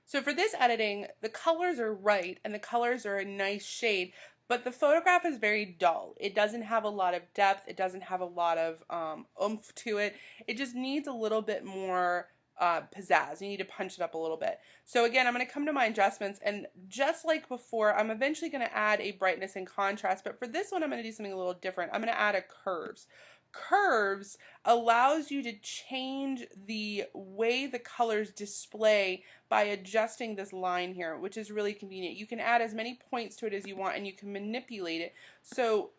So for this editing, the colors are right and the colors are a nice shade, but the photograph is very dull. It doesn't have a lot of depth. It doesn't have a lot of oomph to it. It just needs a little bit more pizzazz. You need to punch it up a little bit. So again, I'm going to come to my adjustments, and just like before, I'm eventually going to add a brightness and contrast, but for this one, I'm going to do something a little different. I'm going to add a curves. Curves allows you to change the way the colors display by adjusting this line here, which is really convenient. You can add as many points to it as you want, and you can manipulate it. So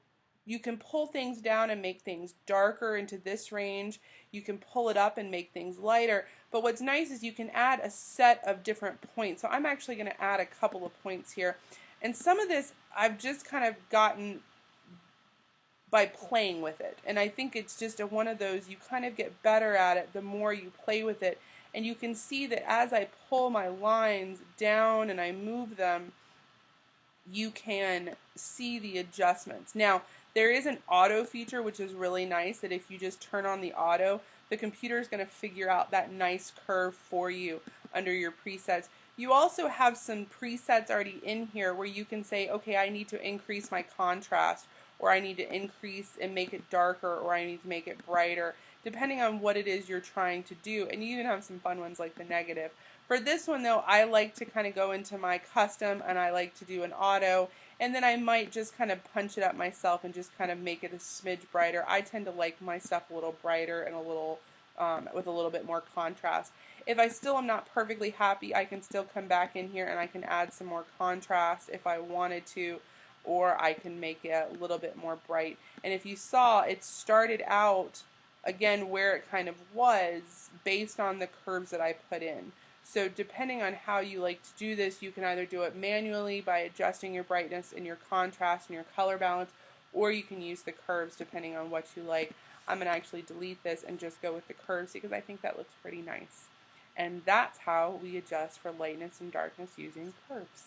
you can pull things down and make things darker into this range. You can pull it up and make things lighter. But what's nice is you can add a set of different points. So I'm actually going to add a couple of points here. And some of this I've just kind of gotten by playing with it. And I think it's just one of those, you kind of get better at it the more you play with it. And you can see that as I pull my lines down and I move them, you can see the adjustments. Now, there is an auto feature, which is really nice, that if you just turn on the auto, the computer is going to figure out that nice curve for you under your presets. You also have some presets already in here where you can say, okay, I need to increase my contrast, or I need to increase and make it darker, or I need to make it brighter, depending on what it is you're trying to do. And you even have some fun ones like the negative. For this one though, I like to kind of go into my custom and I like to do an auto, and then I might just kind of punch it up myself and just kind of make it a smidge brighter. I tend to like my stuff a little brighter and a little with a little bit more contrast. If I still am not perfectly happy, I can still come back in here and I can add some more contrast if I wanted to, or I can make it a little bit more bright. And if you saw, it started out again where it kind of was based on the curves that I put in. So depending on how you like to do this, you can either do it manually by adjusting your brightness and your contrast and your color balance, or you can use the curves depending on what you like. I'm going to actually delete this and just go with the curves because I think that looks pretty nice. And that's how we adjust for lightness and darkness using curves.